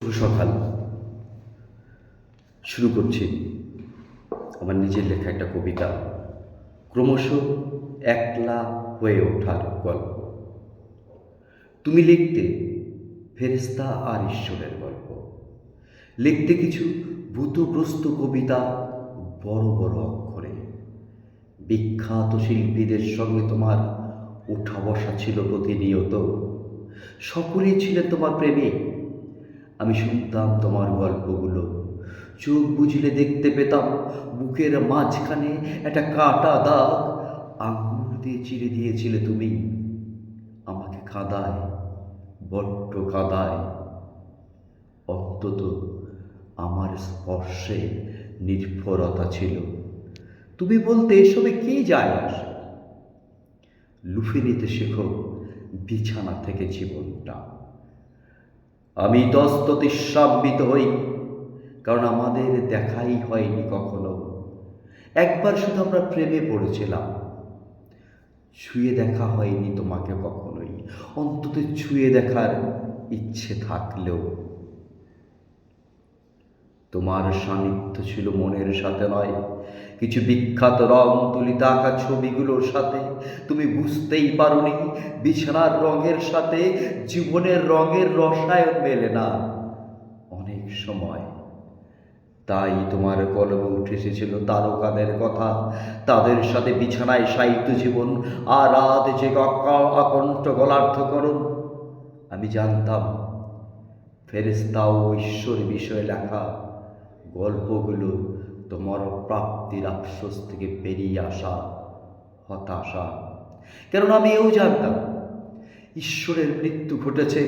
শুভ সকাল। শুরু করছি আমার নিজের লেখা একটা কবিতা, ক্রমশ একলা হয়ে ওঠার গল্প। তুমি লিখতে ফেরেশতা আর ঈশ্বরের গল্প, লিখতে কিছু ভূতগ্রস্ত কবিতা বড় বড় অক্ষরে। বিখ্যাত শিল্পীদের সঙ্গে তোমার ওঠা বসা ছিল প্রতিনিয়ত, সকলেই ছিলেন তোমার প্রেমিক। আমি শুনতাম তোমার গল্পগুলো, চোখ বুঝলে দেখতে পেতাম বুকের মাঝখানে একটা কাটা দাগ আঙুল দিয়ে চিরে দিয়েছিলে তুমি। আমাকে কাঁদায়, বড্ড কাঁদায়। অন্তত আমার স্পর্শে নির্ভরতা ছিল। তুমি বলতে এসবে কি যায় আসে, লুফে নিতে শেখো বিছানা থেকে জীবনটা। আমি তস্ততিস্বাম্বিত হই, কারণ আমাদের দেখাই হয়নি কখনো। একবার শুধু আমরা প্রেমে পড়েছিলাম, ছুঁয়ে দেখা হয়নি তোমাকে কখনোই, অন্তত ছুঁয়ে দেখার ইচ্ছে থাকলেও। তোমার সান্নিধ্য ছিল মনের সাথে নয়, কিছু বিখ্যাত রং তুলিতে আঁকা ছবিগুলোর সাথে। তুমি বুঝতেই পারোনি বিছানার রঙের সাথে জীবনের রঙের রসায়ন মেলে না অনেক সময়। তাই তোমার কলমে উঠে এসেছিল তারকাদের কথা, তাদের সাথে বিছানায় সাহিত্য জীবন আর রাত যে আকণ্ঠ গলার্ধকরণ। আমি জানতাম ফেরেশতা ও ঈশ্বর বিষয়ে লেখা গল্পগুলো তোমার প্রাপ্তির আফসোস থেকে বেরিয়ে আসা হতাশা। কেননা আমি এও জানতাম ঈশ্বরের মৃত্যু ঘটেছে,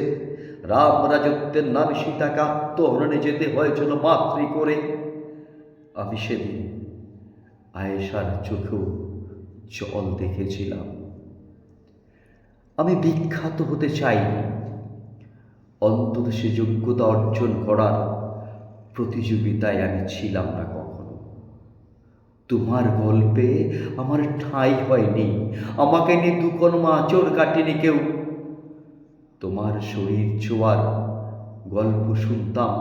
রাম রাজত্বের নামে সীতাকে আত্মহরণে যেতে হয়েছিল মাতৃ করে। আমি সেদিন আয়েশার চোখেও জল দেখেছিলাম। আমি বিখ্যাত হতে চাইনি, অন্তত সে যোগ্যতা অর্জন করার প্রতিযোগিতায় আমি ছিলাম না কখনো। তোমার গল্পে আমার ঠাঁই হয়নি, আমাকে নিয়ে দুকোন আঁচড় কাটেনি কেউ। তোমার শরীর ছোঁয়ার গল্প শুনতাম,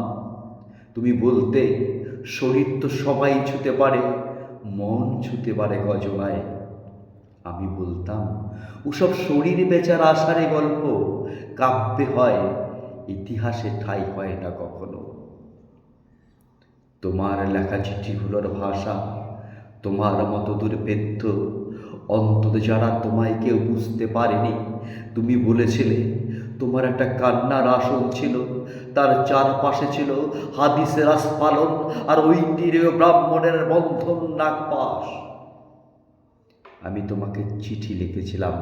তুমি বলতে শরীর তো সবাই ছুঁতে পারে, মন ছুঁতে পারে গজনায়। আমি বলতাম ওসব শরীর বেচার আশারে গল্প, কাব্যে হয়, ইতিহাসে ঠাঁই হয় না কখনো। তোমার লেখা চিঠিগুলোর ভাষা তোমার মতো দুর্ভেদ্য, অন্তত যারা তোমায় কেউ বুঝতে পারেনি। তুমি বলেছিলে তোমার একটা কান্নার আসন ছিল, তার চারপাশে ছিল হাদিসের আস্ফালন আর ঐতিহ্য ব্রাহ্মণের বন্ধন নাগপাশ। আমি তোমাকে চিঠি লিখেছিলাম,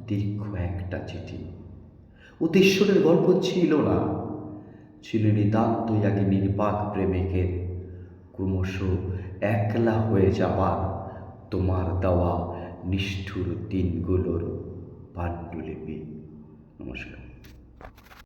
দীর্ঘ একটা চিঠি। ওতে ঈশ্বরের গল্প ছিল না, ছিল নিতান্তই এক নির্বাক প্রেমিকের ক্রমশ একলা হয়ে যাবার তোমার দেওয়া নিষ্ঠুর দিনগুলোর পাণ্ডুলিপি। নমস্কার।